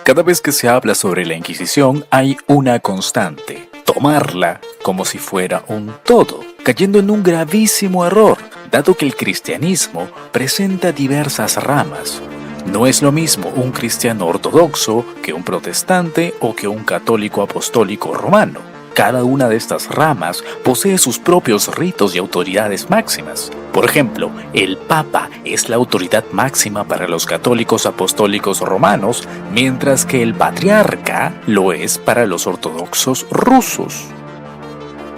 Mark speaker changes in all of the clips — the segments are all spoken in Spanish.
Speaker 1: Cada vez que se habla sobre la Inquisición hay una constante: tomarla como si fuera un todo, cayendo en un gravísimo error, dado que el cristianismo presenta diversas ramas. No es lo mismo un cristiano ortodoxo que un protestante o que un católico apostólico romano. Cada una de estas ramas posee sus propios ritos y autoridades máximas. Por ejemplo, el Papa es la autoridad máxima para los católicos apostólicos romanos, mientras que el Patriarca lo es para los ortodoxos rusos.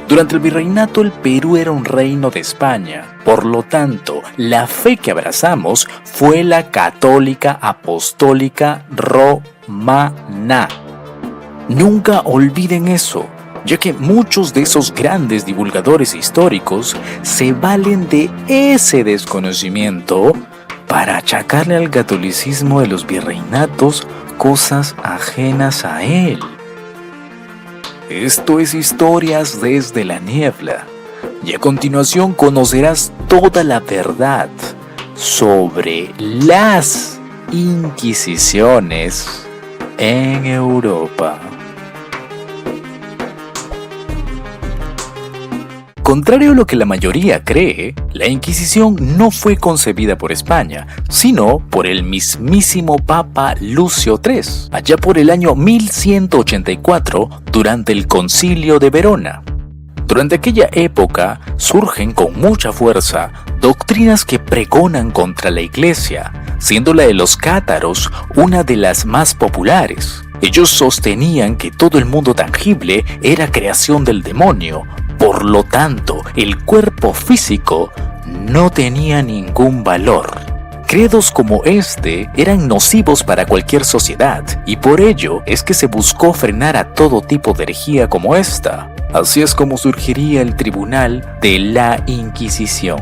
Speaker 1: Durante el virreinato, el Perú era un reino de España. Por lo tanto, la fe que abrazamos fue la católica apostólica romana. Nunca olviden eso, ya que muchos de esos grandes divulgadores históricos se valen de ese desconocimiento para achacarle al catolicismo de los virreinatos cosas ajenas a él. Esto es Historias desde la Niebla, y a continuación conocerás toda la verdad sobre las Inquisiciones en Europa. Contrario a lo que la mayoría cree, la Inquisición no fue concebida por España, sino por el mismísimo Papa Lucio III, allá por el año 1184, durante el Concilio de Verona. Durante aquella época surgen con mucha fuerza doctrinas que pregonan contra la Iglesia, siendo la de los cátaros una de las más populares. Ellos sostenían que todo el mundo tangible era creación del demonio. Por lo tanto, el cuerpo físico no tenía ningún valor. Credos como este eran nocivos para cualquier sociedad, y por ello es que se buscó frenar a todo tipo de herejía como esta. Así es como surgiría el Tribunal de la Inquisición.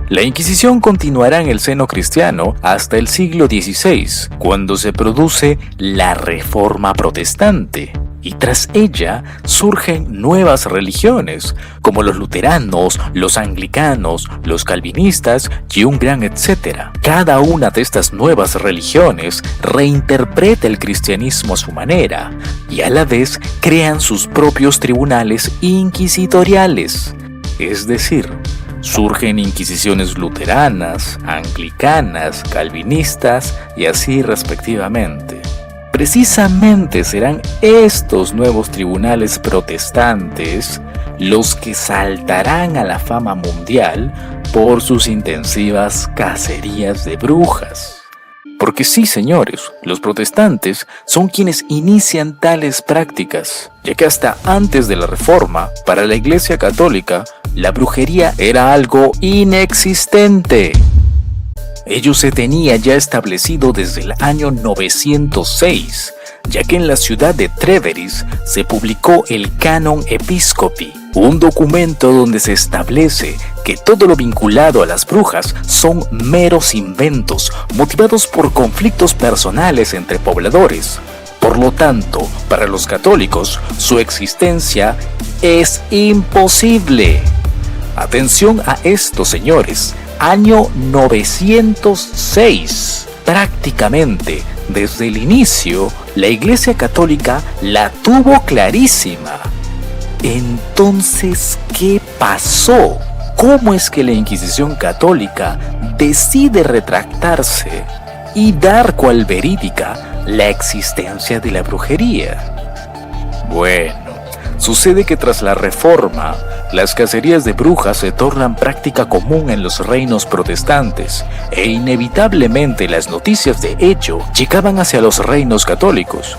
Speaker 1: La Inquisición continuará en el seno cristiano hasta el siglo XVI, cuando se produce la Reforma Protestante. Y tras ella surgen nuevas religiones, como los luteranos, los anglicanos, los calvinistas y un gran etcétera. Cada una de estas nuevas religiones reinterpreta el cristianismo a su manera y a la vez crean sus propios tribunales inquisitoriales. Es decir, surgen inquisiciones luteranas, anglicanas, calvinistas y así respectivamente. Precisamente serán estos nuevos tribunales protestantes los que saltarán a la fama mundial por sus intensivas cacerías de brujas. Porque sí, señores, los protestantes son quienes inician tales prácticas, ya que hasta antes de la Reforma, para la Iglesia Católica, la brujería era algo inexistente. Ello se tenía ya establecido desde el año 906, ya que en la ciudad de Trèveris se publicó el Canon Episcopi, un documento donde se establece que todo lo vinculado a las brujas son meros inventos motivados por conflictos personales entre pobladores. Por lo tanto, para los católicos, su existencia es imposible. Atención a esto, señores. Año 906. Prácticamente desde el inicio, la Iglesia Católica la tuvo clarísima. Entonces, ¿qué pasó? ¿Cómo es que la Inquisición Católica decide retractarse y dar cual verídica la existencia de la brujería? Bueno, sucede que tras la Reforma, las cacerías de brujas se tornan práctica común en los reinos protestantes e inevitablemente las noticias de ello llegaban hacia los reinos católicos.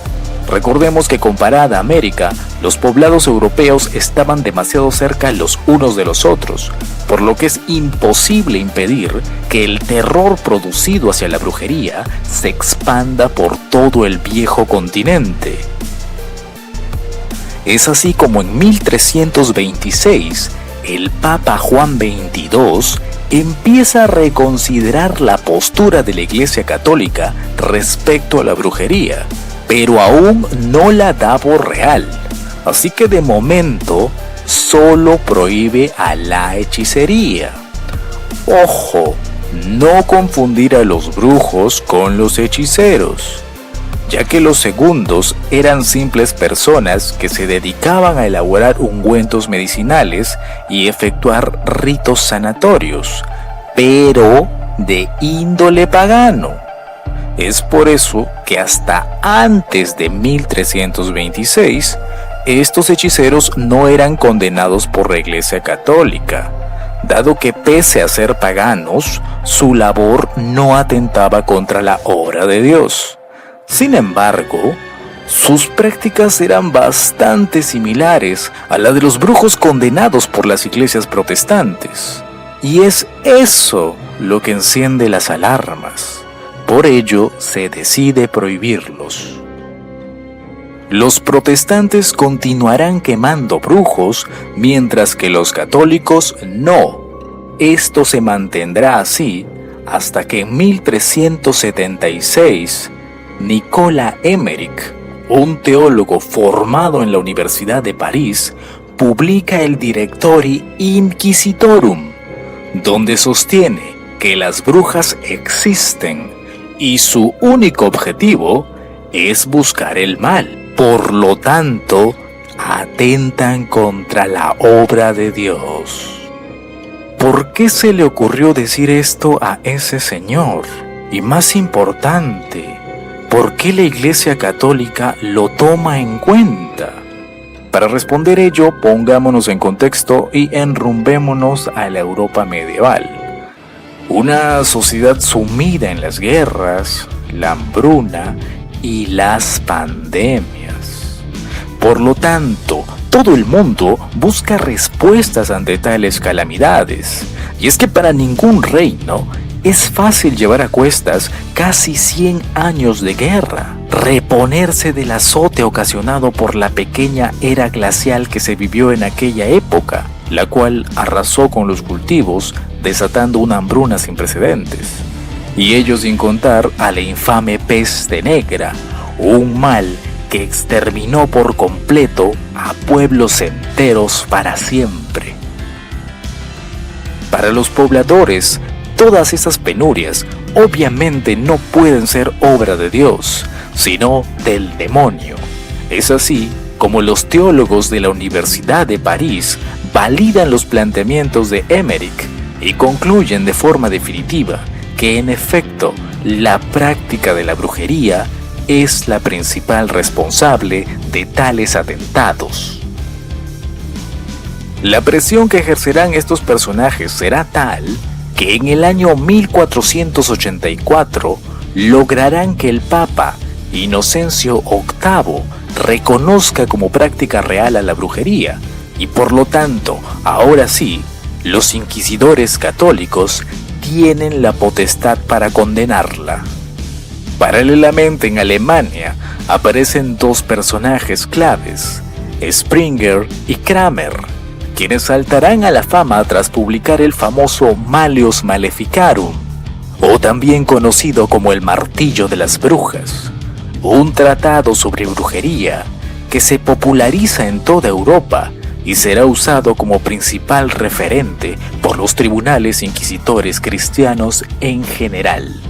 Speaker 1: Recordemos que comparada a América, los poblados europeos estaban demasiado cerca los unos de los otros, por lo que es imposible impedir que el terror producido hacia la brujería se expanda por todo el viejo continente. Es así como en 1326, el Papa Juan XXII empieza a reconsiderar la postura de la Iglesia Católica respecto a la brujería, pero aún no la da por real. Así que de momento solo prohíbe a la hechicería. Ojo, no confundir a los brujos con los hechiceros, ya que los segundos eran simples personas que se dedicaban a elaborar ungüentos medicinales y efectuar ritos sanatorios, pero de índole pagano. Es por eso que hasta antes de 1326, estos hechiceros no eran condenados por la Iglesia Católica, dado que pese a ser paganos, su labor no atentaba contra la obra de Dios. Sin embargo, sus prácticas eran bastante similares a la de los brujos condenados por las iglesias protestantes. Y es eso lo que enciende las alarmas. Por ello, se decide prohibirlos. Los protestantes continuarán quemando brujos, mientras que los católicos no. Esto se mantendrá así hasta que en 1376, Nicolas Emmerich, un teólogo formado en la Universidad de París, publica el Directori Inquisitorum, donde sostiene que las brujas existen y su único objetivo es buscar el mal. Por lo tanto, atentan contra la obra de Dios. ¿Por qué se le ocurrió decir esto a ese señor? Y más importante, ¿por qué la Iglesia Católica lo toma en cuenta? Para responder ello, pongámonos en contexto y enrumbémonos a la Europa medieval. Una sociedad sumida en las guerras, la hambruna y las pandemias. Por lo tanto, todo el mundo busca respuestas ante tales calamidades. Y es que para ningún reino es fácil llevar a cuestas casi 100 años de guerra, reponerse del azote ocasionado por la pequeña era glacial que se vivió en aquella época, la cual arrasó con los cultivos, desatando una hambruna sin precedentes. Y ello sin contar a la infame peste negra, un mal que exterminó por completo a pueblos enteros para siempre. Para los pobladores, todas esas penurias obviamente no pueden ser obra de Dios, sino del demonio. Es así como los teólogos de la Universidad de París validan los planteamientos de Emmerich y concluyen de forma definitiva que en efecto la práctica de la brujería es la principal responsable de tales atentados. La presión que ejercerán estos personajes será tal que en el año 1484 lograrán que el Papa Inocencio VIII reconozca como práctica real a la brujería y por lo tanto, ahora sí, los inquisidores católicos tienen la potestad para condenarla. Paralelamente en Alemania aparecen dos personajes claves, Springer y Kramer, quienes saltarán a la fama tras publicar el famoso Malleus Maleficarum, o también conocido como el Martillo de las Brujas, un tratado sobre brujería que se populariza en toda Europa y será usado como principal referente por los tribunales inquisitores cristianos en general.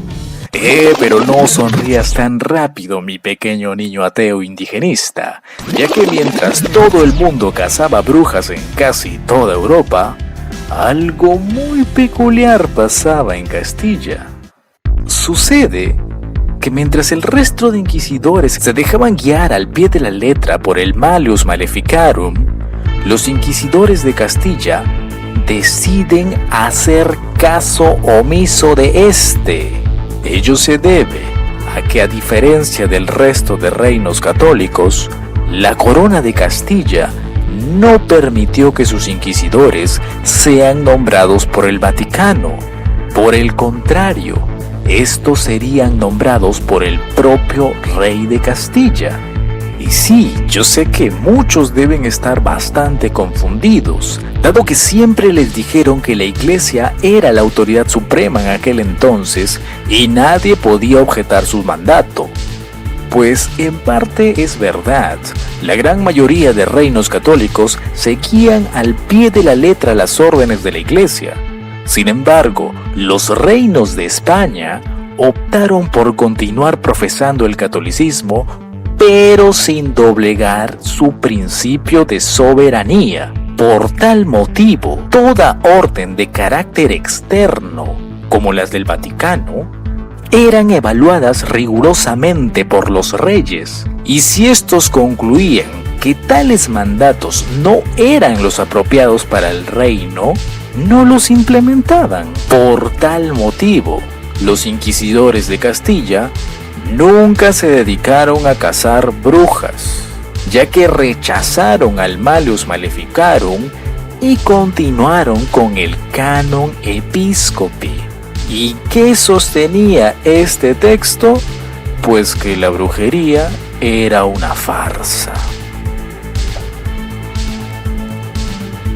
Speaker 1: Pero no sonrías tan rápido, mi pequeño niño ateo indigenista, ya que mientras todo el mundo cazaba brujas en casi toda Europa, algo muy peculiar pasaba en Castilla. Sucede que mientras el resto de inquisidores se dejaban guiar al pie de la letra por el Malleus Maleficarum, los inquisidores de Castilla deciden hacer caso omiso de este. Ello se debe a que, a diferencia del resto de reinos católicos, la corona de Castilla no permitió que sus inquisidores sean nombrados por el Vaticano. Por el contrario, estos serían nombrados por el propio rey de Castilla. Y sí, yo sé que muchos deben estar bastante confundidos, dado que siempre les dijeron que la iglesia era la autoridad suprema en aquel entonces y nadie podía objetar su mandato. Pues en parte es verdad, la gran mayoría de reinos católicos seguían al pie de la letra las órdenes de la iglesia. Sin embargo, los reinos de España optaron por continuar profesando el catolicismo, pero sin doblegar su principio de soberanía. Por tal motivo, toda orden de carácter externo, como las del Vaticano, eran evaluadas rigurosamente por los reyes, y si estos concluían que tales mandatos no eran los apropiados para el reino, no los implementaban. Por tal motivo, los inquisidores de Castilla nunca se dedicaron a cazar brujas, ya que rechazaron al Malleus Maleficarum y continuaron con el Canon Episcopi. ¿Y qué sostenía este texto? Pues que la brujería era una farsa.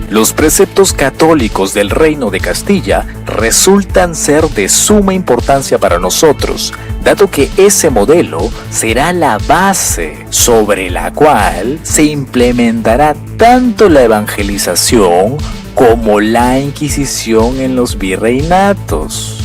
Speaker 1: Los preceptos católicos del Reino de Castilla resultan ser de suma importancia para nosotros, dado que ese modelo será la base sobre la cual se implementará tanto la evangelización como la Inquisición en los virreinatos,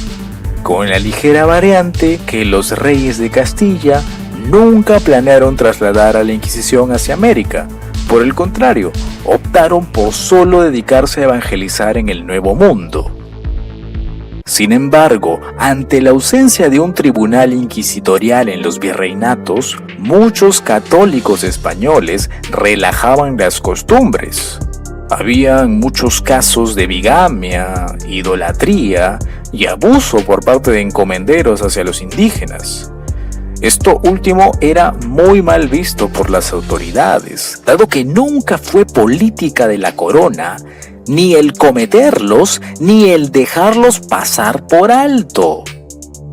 Speaker 1: con la ligera variante que los reyes de Castilla nunca planearon trasladar a la Inquisición hacia América. Por el contrario, optaron por solo dedicarse a evangelizar en el Nuevo Mundo. Sin embargo, ante la ausencia de un tribunal inquisitorial en los virreinatos, muchos católicos españoles relajaban las costumbres. Habían muchos casos de bigamia, idolatría y abuso por parte de encomenderos hacia los indígenas. Esto último era muy mal visto por las autoridades, dado que nunca fue política de la corona ni el cometerlos ni el dejarlos pasar por alto.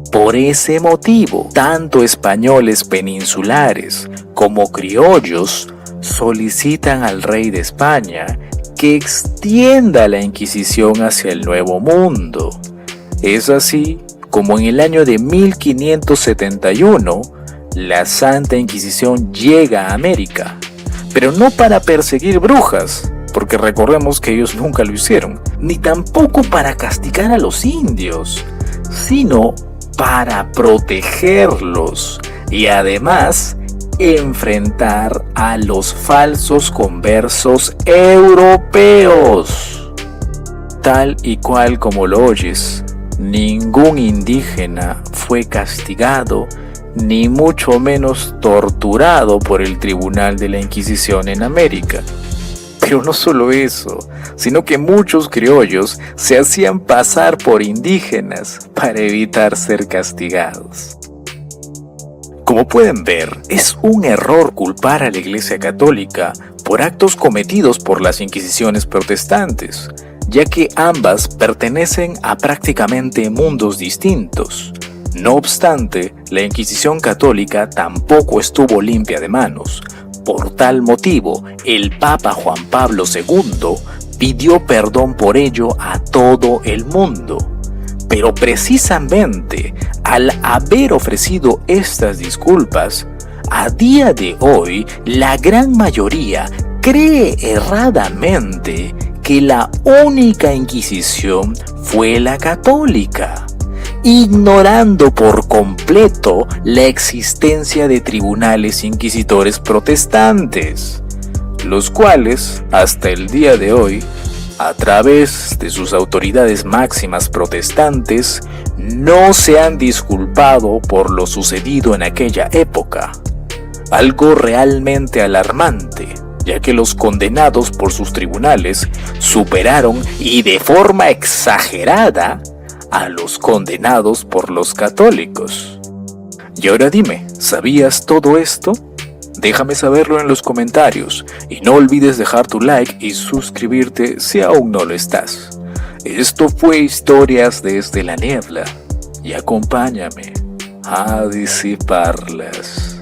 Speaker 1: Por ese motivo, tanto españoles peninsulares como criollos solicitan al rey de España que extienda la Inquisición hacia el Nuevo Mundo. Es así como en el año de 1571, la Santa Inquisición llega a América, pero no para perseguir brujas, porque recordemos que ellos nunca lo hicieron, ni tampoco para castigar a los indios, sino para protegerlos y además enfrentar a los falsos conversos europeos. Tal y cual como lo oyes, ningún indígena fue castigado, ni mucho menos torturado por el Tribunal de la Inquisición en América. Pero no solo eso, sino que muchos criollos se hacían pasar por indígenas para evitar ser castigados. Como pueden ver, es un error culpar a la Iglesia Católica por actos cometidos por las Inquisiciones protestantes, ya que ambas pertenecen a prácticamente mundos distintos. No obstante, la Inquisición católica tampoco estuvo limpia de manos. Por tal motivo, el Papa Juan Pablo II pidió perdón por ello a todo el mundo. Pero precisamente al haber ofrecido estas disculpas, a día de hoy la gran mayoría cree erradamente que la única Inquisición fue la católica, ignorando por completo la existencia de tribunales inquisitores protestantes, los cuales, hasta el día de hoy, a través de sus autoridades máximas protestantes, no se han disculpado por lo sucedido en aquella época. Algo realmente alarmante, ya que los condenados por sus tribunales superaron y de forma exagerada a los condenados por los católicos. Y ahora dime, ¿sabías todo esto? Déjame saberlo en los comentarios y no olvides dejar tu like y suscribirte si aún no lo estás. Esto fue Historias desde la Niebla y acompáñame a disiparlas.